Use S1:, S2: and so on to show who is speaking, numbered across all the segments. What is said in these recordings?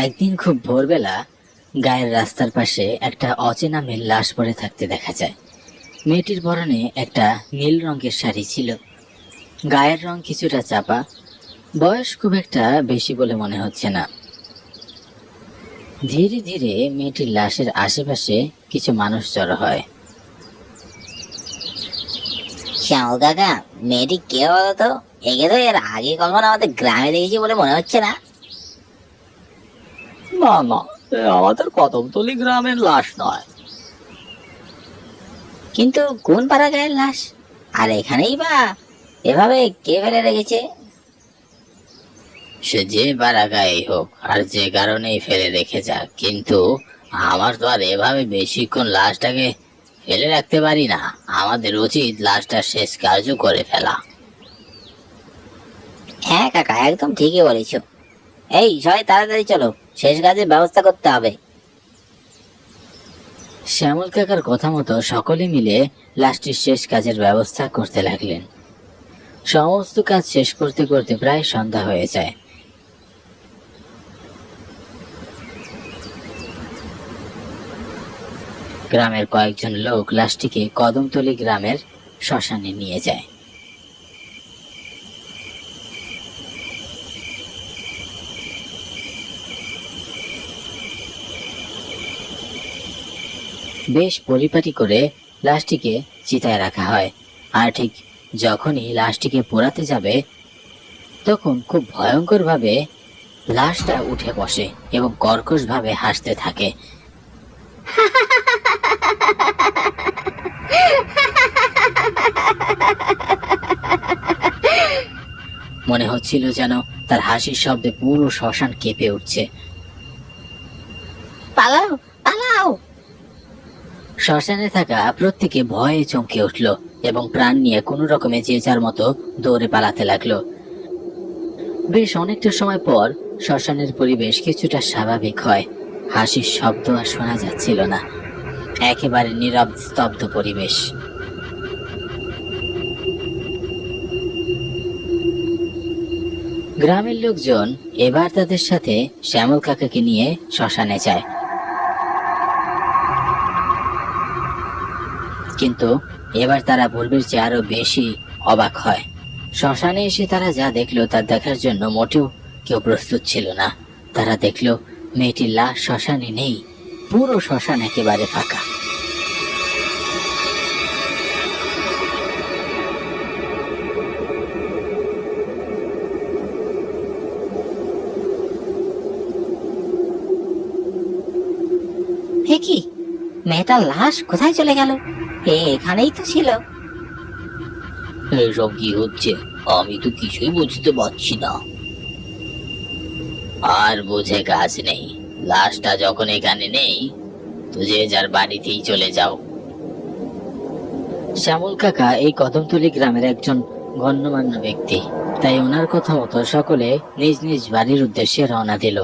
S1: একদিন খুব ভোরবেলা গায়ের রাস্তার পাশে একটা অচেনা মেয়ের লাশ পড়ে থাকতে দেখা যায়। মেয়েটির পরনে একটা নীল রঙের শাড়ি ছিল, গায়ের রং কিছুটা চাপা, বয়স খুব একটা বেশি বলে মনে হচ্ছে না। ধীরে ধীরে মেয়েটির লাশের আশেপাশে কিছু মানুষ জড়ো হয়।
S2: শ্যামল কাকা, মেয়েটি কে বলতো? একে তো এর আগে কখনো আমাদের গ্রামে দেখেছি বলে মনে হচ্ছে না।
S3: না না, আমাদের কদমতলী গ্রামের লাশ নয়।
S2: কিন্তু কোন পাড়া গায়ের লাশ? আর এখানেই বা এভাবে কে ফেলে রেখেছে?
S1: সে যে বারাগাই হোক আর যে কারণেই ফেলে রেখে যাক, কিন্তু আমার তো আর এভাবে বেশিক্ষণ লাশটাকে ফেলে রাখতে পারি না। আমাদের উচিত লাশটার শেষ কার্য করে ফেলা।
S2: হ্যাঁ কাকা, একদম ঠিকই বলেছো। এই সবাই তাড়াতাড়ি চলো, শেষ কাজের ব্যবস্থা করতে হবে।
S1: শ্যামল কাকার কথা মতো সকলে মিলে লাশটির শেষ কাজের ব্যবস্থা করতে লাগলেন। সমস্ত কাজ শেষ করতে করতে প্রায় সন্ধ্যা হয়ে যায়। গ্রামের কয়েকজন লোক লাশটিকে কদমতলী গ্রামের শ্মশানে নিয়ে যায়। বেশ পরিপাটি করে লাশটিকে চিতায় রাখা হয়। আর ঠিক যখনই লাশটিকে পোড়াতে যাবে, তখন খুব ভয়ঙ্কর ভাবে লাশটা উঠে বসে এবং কর্কশ ভাবে হাসতে থাকে। মনে হচ্ছিল যেন তার হাসির শব্দে পুরো শ্মশান কেঁপে উঠছে।
S2: পালাও পালাও!
S1: শ্মশানে থাকা প্রত্যেকে ভয়ে চমকে উঠল এবং প্রাণ নিয়ে কোনো রকমে যে যার মতো দৌড়ে পালাতে লাগলো। বেশ অনেকটা সময় পর শ্মশানের পরিবেশ কিছুটা স্বাভাবিক হয়। হাসির শব্দ আর শোনা যাচ্ছিল না, একেবারে নীরব স্তব্ধ পরিবেশ। গ্রামের লোকজন এবার তাদের সাথে শ্যামল কাকাকে নিয়ে শ্মশানে যায়। কিন্তু এবার তারা পূর্বের চেয়ে আরো বেশি অবাক হয়। শ্মশানে এসে তারা যা দেখলো তা দেখার জন্য মোটেও কেউ প্রস্তুত ছিল না। তারা দেখলো মেয়েটির লাশ শ্মশানে নেই, পুরো শ্মশান একেবারে ফাঁকা।
S2: হে কি, মেয়েটার লাশ কোথায় চলে গেল? এখানেই তো ছিল।
S3: এসব কি হচ্ছে? আমি তো কিছুই বুঝতে পারছি না।
S1: আর বুঝে কাজ নেই, লাশটা যখন এখানে নেই তো যে যার বাড়িতেই চলে যাও। শ্যামল কাকা এই কদমতলী গ্রামের একজন গণ্যমান্য ব্যক্তি, তাই ওনার কথা মতো সকলে নিজ নিজ বাড়ির উদ্দেশ্যে রওনা দিল।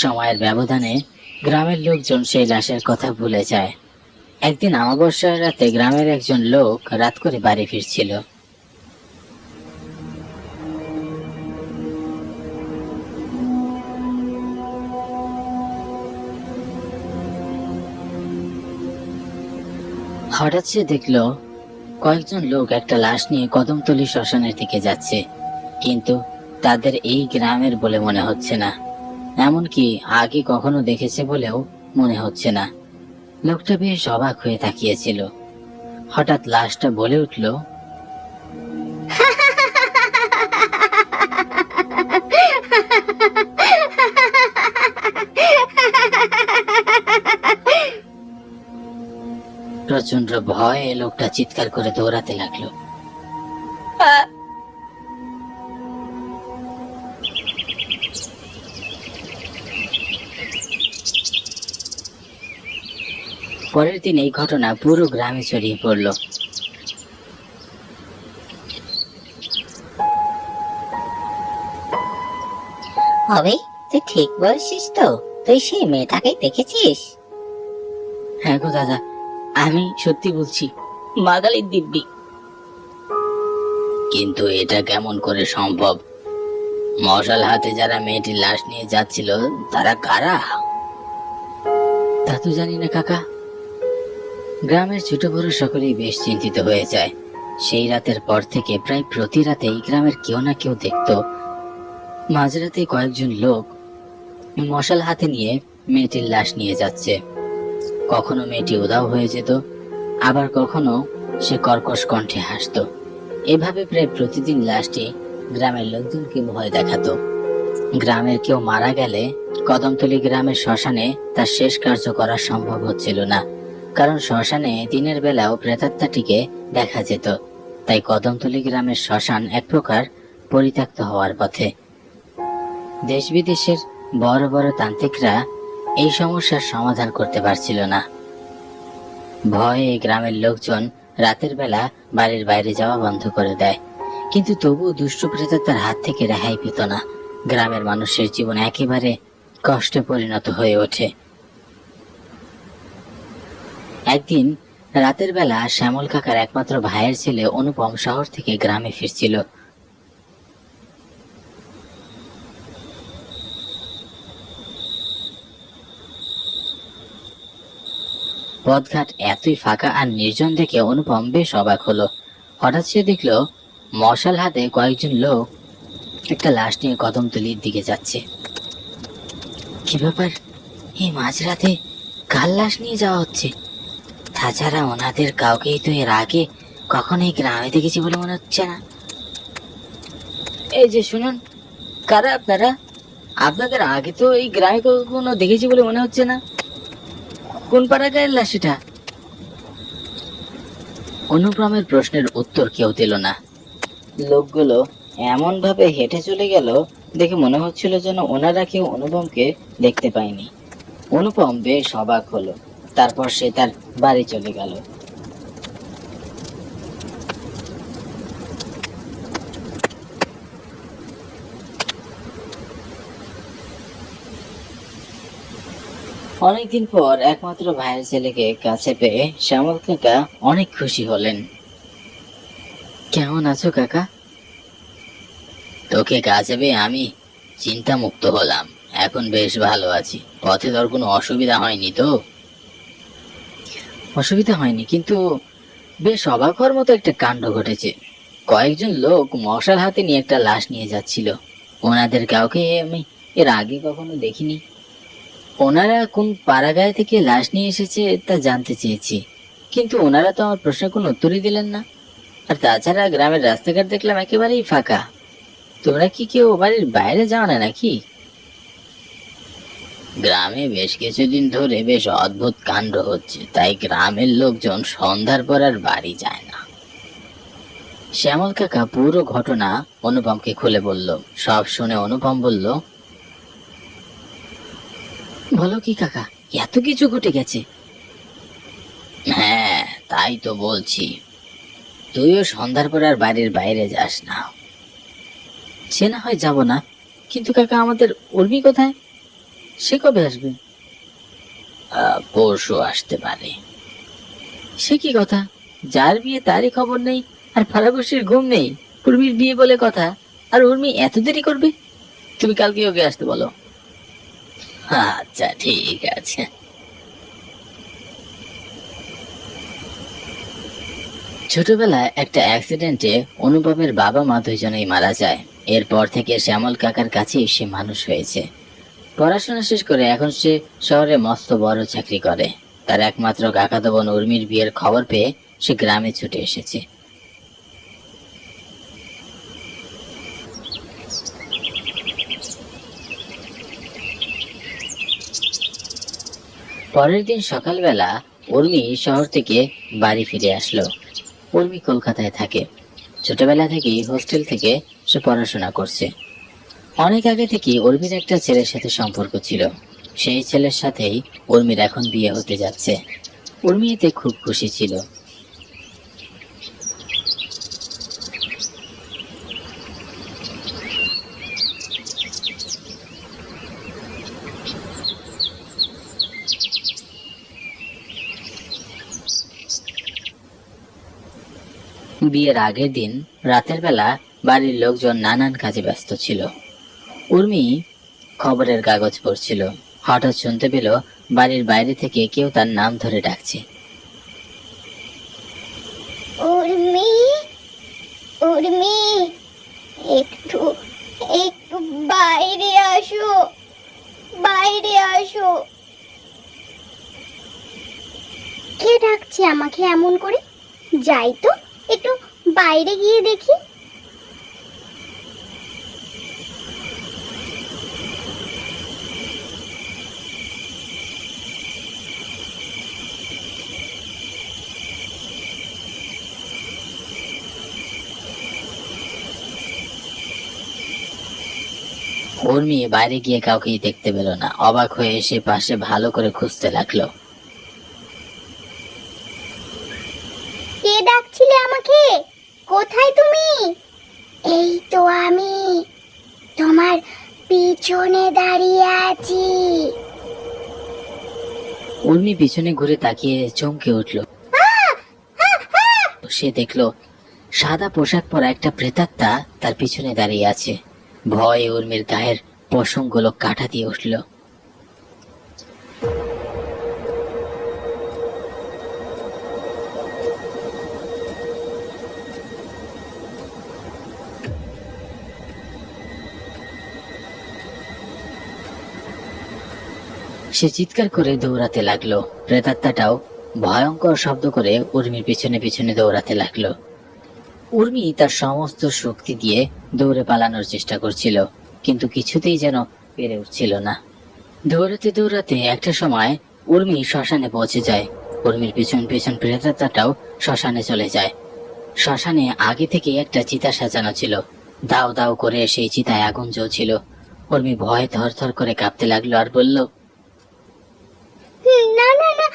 S1: সময়ের ব্যবধানে গ্রামের লোকজন সেই লাশের কথা ভুলে যায়। একদিন অমাবস্যার রাতে গ্রামের একজন লোক রাত করে বাড়ি ফিরছিল। হঠাৎ সে দেখলো কয়েকজন লোক একটা লাশ নিয়ে কদমতলী শ্মশানের দিকে যাচ্ছে, কিন্তু তাদের এই গ্রামের বলে মনে হচ্ছে না, এমনকি আগে কখনো দেখেছে বলেও মনে হচ্ছে না। লোকটা বেশ অবাক হয়ে তাকিয়েছিল। হঠাৎ লাশটা বলে উঠল, প্রচন্ড ভয়ে লোকটা চিৎকার করে দৌড়াতে লাগলো। পরের দিন এই ঘটনা পুরো গ্রামে ছড়িয়ে পড়ল।
S2: হবে, তুই ঠিক বলছিস তো? তুই সেই মেয়েটাকে দেখেছিস?
S1: হ্যাঁ গো দাদা, আমি সত্যি বলছি, মাদালির দিব্যি। কিন্তু এটা কেমন করে সম্ভব? মশাল হাতে যারা মেয়েটির লাশ নিয়ে যাচ্ছিল তারা কারা? তা তো জানি না কাকা। গ্রামের ছোট বড় সকলেই বেশ চিন্তিত হয়ে যায়। সেই রাতের পর থেকে প্রায় প্রতি রাতেই গ্রামের কেউ না কেউ দেখতো মাঝরাতে কয়েকজন লোক মশাল হাতে নিয়ে মেয়েটির লাশ নিয়ে যাচ্ছে। কখনো মেয়েটি উধাও হয়ে যেত, আবার কখনো সে কর্কশ কণ্ঠে হাসতো। এভাবে প্রায় প্রতিদিন লাশটি গ্রামের লোকজনকে ভয় দেখাতো। গ্রামের কেউ মারা গেলে কদমতলী গ্রামের শ্মশানে তার শেষ কার্য করা সম্ভব হচ্ছিল না, কারণ শ্মশানে দিনের বেলাও প্রেতাত্মাটিকে দেখা যেত। তাই কদমতলী গ্রামের শ্মশান এক প্রকার পরিত্যক্ত হওয়ার পথে। দেশ বিদেশের বড় বড় তান্ত্রিকরা এই সমস্যার সমাধান করতে পারছিল না। ভয়ে গ্রামের লোকজন রাতের বেলা বাড়ির বাইরে যাওয়া বন্ধ করে দেয়, কিন্তু তবুও দুষ্ট প্রেতাত্মার হাত থেকে রেহাই পেত না। গ্রামের মানুষের জীবন একেবারে কষ্টে পরিণত হয়ে ওঠে। একদিন রাতের বেলা শ্যামল কাকার একমাত্র ভাইয়ের ছেলে অনুপম শহর থেকে গ্রামে ফিরছিল। পথঘাট এতই ফাঁকা আর নির্জন দেখে অনুপম বেশ অবাক হলো। হঠাৎ সে দেখলো মশাল হাতে কয়েকজন লোক একটা লাশ নিয়ে কদমতলির দিকে যাচ্ছে। কি ব্যাপার, এই মাঝরাতে কার লাশ নিয়ে যাওয়া হচ্ছে? তাছাড়া ওনাদের কাউকেই তো এর আগে কখনো এই গ্রামে দেখেছি বলে মনে হচ্ছে না। এই যে শুনুন, কারা আপনারা? আপনাদের আগে তো এই গ্রামে কখনো দেখেছি বলে মনে হচ্ছে না। কোন পাড়া গায়ের লাশ এটা? অনুপমের প্রশ্নের উত্তর কেউ দিল না। লোকগুলো এমন ভাবে হেঁটে চলে গেল দেখে মনে হচ্ছিল যেন ওনারা কেউ অনুপমকে দেখতে পায়নি। অনুপম বেশ অবাক হলো। তারপর সে তার বাড়ি চলে গেল। অনেকদিন পর একমাত্র ভাইয়ের ছেলেকে কাছে পেয়ে শ্যামল কাকা অনেক খুশি হলেন। কেমন আছো কাকা? তোকে কাছে পেয়ে আমি চিন্তা মুক্ত হলাম। এখন বেশ ভালো আছি। পথে তোর কোনো অসুবিধা হয়নি তো? অসুবিধা হয়নি, কিন্তু বেশ অবাক হওয়ার মতো একটা কাণ্ড ঘটেছে। কয়েকজন লোক মশাল হাতে নিয়ে একটা লাশ নিয়ে যাচ্ছিল। ওনাদের কাউকে আমি এর আগে কখনো দেখিনি। ওনারা কোন পাড়াগাঁয় থেকে লাশ নিয়ে এসেছে তা জানতে চেয়েছি, কিন্তু ওনারা তো আমার প্রশ্নের কোনো উত্তরই দিলেন না। আর তাছাড়া গ্রামের রাস্তাঘাট দেখলাম একেবারেই ফাঁকা। তোমরা কি কেউ বাড়ির বাইরে যাও না নাকি? গ্রামে বেশ কিছুদিন ধরে বেশ অদ্ভুত কাণ্ড হচ্ছে, তাই গ্রামের লোকজন সন্ধ্যার পর আর বাড়ি যায় না। শ্যামল কাকা পুরো ঘটনা অনুপমকে খুলে বলল। সব শুনে অনুপম বলল, বলো কি কাকা, এত কিছু ঘটে গেছে? হ্যাঁ, তাই তো বলছি। তুইও সন্ধ্যার পর আর বাড়ির বাইরে যাস না। সে না হয় যাব না, কিন্তু কাকা আমাদের উর্মি কোথায়? সে কবে আসবে? পরশু আসতে পারে। সে কি কথা? যার বিয়ে তারই খবর নেই, আর ফারাবসির ঘুম নেই। উর্মির বিয়ে বলে কথা, আর উর্মি এত দেরি করবে? তুমি কালকে ওকে আসতে বলো। আচ্ছা ঠিক আছে। ছোটবেলায় একটা অ্যাক্সিডেন্টে অনুপমের বাবা মা দুইজনেই মারা যায়। এরপর থেকে শ্যামল কাকার কাছেই সে মানুষ হয়েছে। পড়াশোনা শেষ করে এখন সে শহরে মস্ত বড় চাকরি করে। তার একমাত্র কাকাতো বোন উর্মির বিয়ের খবর পেয়ে সে গ্রামে ছুটে এসেছে। পরের দিন সকালবেলা উর্মি শহর থেকে বাড়ি ফিরে আসলো। উর্মি কলকাতায় থাকে। ছোটবেলা থেকেই হোস্টেল থেকে সে পড়াশোনা করছে। অনেক আগে থেকে উর্মির একটা ছেলের সাথে সম্পর্ক ছিল। সেই ছেলের সাথেই উর্মির এখন বিয়ে হতে যাচ্ছে। উর্মি এতে খুব খুশি ছিল। বিয়ের আগের দিন রাতের বেলা বাড়ির লোকজন নানান কাজে ব্যস্ত ছিল। উর্মি খবরের কাগজ পড়ছিল। হঠাৎ শুনতে পেল বাড়ির বাইরে থেকে কেউ তার নাম ধরে ডাকছে।
S4: উর্মি, উর্মি, একটু একটু বাইরে আসো, বাইরে আসো। কে ডাকছে আমাকে এমন করে? যাই তো, একটু বাইরে গিয়ে দেখি।
S1: উর্মি বাইরে গিয়ে কাউকেই দেখতে পেল না। অবাক হয়ে এসে পাশে ভালো করে খুঁজতে লাগলো।
S4: কে ডাকছিলে আমাকে? কোথায় তুমি? এই তো আমি, তোমার পিছনে দাঁড়িয়ে আছি।
S1: উর্মি পিছনে ঘুরে তাকিয়ে চমকে উঠল। সে দেখলো সাদা পোশাক পরা একটা প্রেতাত্মা তার পিছনে দাঁড়িয়ে আছে। ভয়ে উর্মির গায়ের পশমগুলো কাটা দিয়ে উঠল। সে চিৎকার করে দৌড়াতে লাগলো। প্রেতাত্মাটাও ভয়ঙ্কর শব্দ করে উর্মির পিছনে পিছনে দৌড়াতে লাগলো। উর্মি তার সমস্ত শক্তি দিয়ে দৌড়ে পালানোর চেষ্টা করছিল, কিন্তু কিছুতেই যেন পেরে উঠছিল না। দৌড়াতে দৌড়াতে একটা সময় উর্মি শ্মশানে পৌঁছে যায়। উর্মির পিছন পিছন প্রেতাত্মাটাও শ্মশানে চলে যায়। শ্মশানে আগে থেকে একটা চিতা সাজানো ছিল। দাও দাও করে সেই চিতায় আগুন জ্বলছিল। উর্মি ভয়ে থরথর করে কাঁপতে লাগলো আর বলল,
S4: না না না,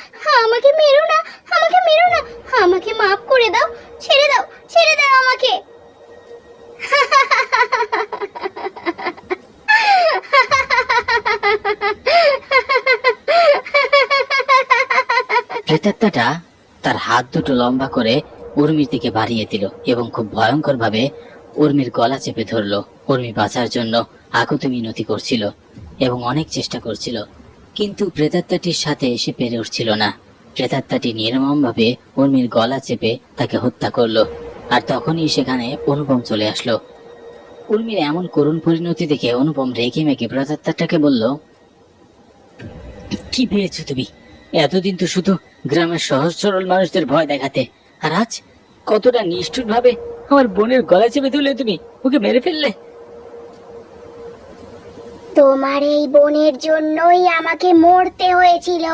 S4: আমাকে মেরো না, আমাকে মেরো না, আমাকে মাফ করে দাও, ছেড়ে দাও, ছেড়ে দাও আমাকে।
S1: প্রেতাত্মাটা তার হাত দুটো লম্বা করে উর্মির দিকে বাড়িয়ে দিল এবং খুব ভয়ঙ্কর ভাবে উর্মির গলা চেপে ধরলো। উর্মি বাঁচার জন্য আকুতি মিনতি করছিল এবং অনেক চেষ্টা করছিল, কিন্তু প্রেতাত্মাটির সাথে সে পেরে উঠছিল না। প্রেতাত্মাটি নির্মম ভাবে উর্মির গলা চেপে তাকে হত্যা করলো। আর তখনই সেখানে অনুপম চলে আসলো। উর্মির এমন করুণ পরিণতি দেখে অনুপম রেগে মেগে প্রেতাত্মাটাকে বলল, কি পেয়েছো তুমি? এতদিন তো শুধু গ্রামের সহজ সরল মানুষদের ভয় দেখাতে, আর আজ কতটা নিষ্ঠুর ভাবে আমার বোনের গলা চেপে ধরলে, তুমি ওকে মেরে ফেললে।
S4: তোমার এই বোনের জন্যই আমাকে মরতে হয়েছিল।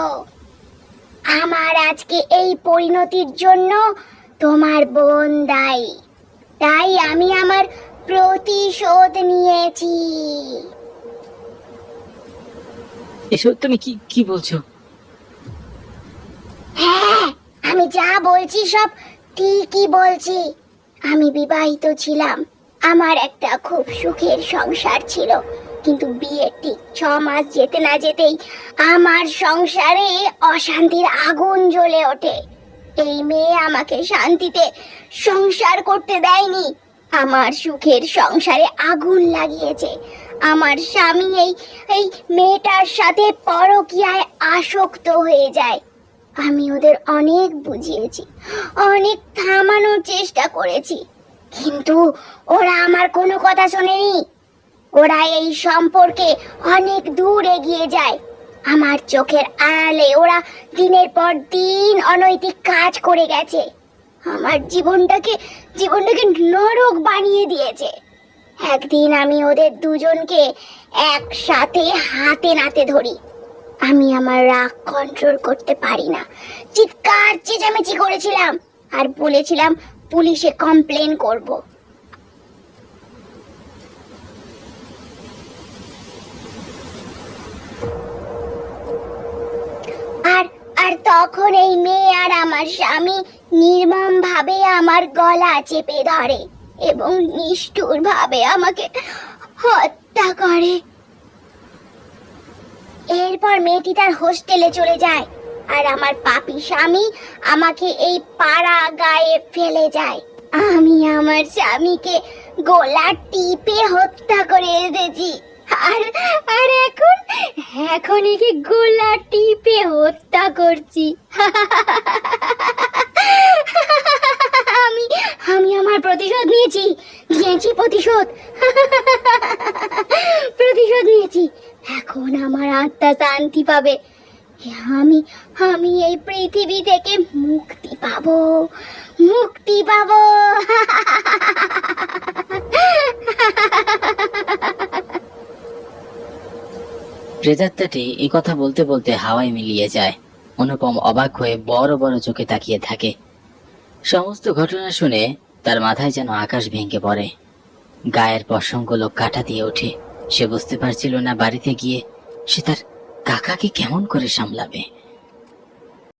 S4: আমার আজকে এই পরিণতির জন্য তোমার বোন দায়ী। তাই আমি আমার প্রতিশোধ নিয়েছি।
S1: এসব তুমি কি কি বলছো?
S4: হ্যাঁ, আমি যা বলছি সব ঠিকই বলছি। আমি বিবাহিত ছিলাম, আমার একটা খুব সুখের সংসার ছিল, কিন্তু বিয়ের ঠিক 6 মাস যেতে না যেতেই আমার সংসারে অশান্তির আগুন জ্বলে ওঠে। এই মেয়ে আমাকে শান্তিতে সংসার করতে দেয়নি, আমার সুখের সংসারে আগুন লাগিয়েছে। আমার স্বামী এই মেয়েটার সাথে পরকীয়ায় আসক্ত হয়ে যায়। আমি ওদের অনেক বুঝিয়েছি, অনেক থামানোর চেষ্টা করেছি, কিন্তু ওরা আমার কোনো কথা শোনেনি। ওরা এই সম্পর্কে অনেক দূর এগিয়ে যায়। আমার চোখের আড়ালে ওরা দিনের পর দিন অনৈতিক কাজ করে গেছে। আমার জীবনটাকে নরক বানিয়ে দিয়েছে। একদিন আমি ওদের দুজনকে একসাথে হাতে নাতে ধরি। আমি আমার রাগ কন্ট্রোল করতে পারি না, চিৎকার চেঁচামেচি করেছিলাম আর বলেছিলাম পুলিশে কমপ্লেন করব। আর আর তখন এই মেয়ে আর আমার স্বামী নির্মম ভাবে আমার গলা চেপে ধরে এবং নিষ্ঠুর ভাবে আমাকে হত্যা করে। এরপর মেয়েটি তার হোস্টেলে চলে যায় আর আমার পাপী স্বামী আমাকে এই পাড়া গায়ে ফেলে যায়। আমি আমার স্বামীকে গলা টিপে হত্যা করে এসেছি। আর আর এখন এখন একে গলা টিপে হত্যা করছি। আমি আমি আমার প্রতিশোধ নিয়েছি, প্রতিশোধ। প্রতিশোধ নিয়েছি। এখন আমার আত্মা শান্তি পাবে। আমি আমি এই পৃথিবী থেকে মুক্তি পাবো, মুক্তি পাবো।
S1: প্রেতাত্মাটি এই কথা বলতে বলতে হাওয়ায় মিলিয়ে যায়। অনুপম অবাক হয়ে বড় বড় চোখে তাকিয়ে থাকে। সমস্ত ঘটনা শুনে তার মাথায় যেন আকাশ ভেঙে পড়ে, গায়ের পশমগুলো কাটা দিয়ে ওঠে। সে বুঝতে পারছিল না বাড়িতে গিয়ে সে তার কাকাকে কেমন করে সামলাবে।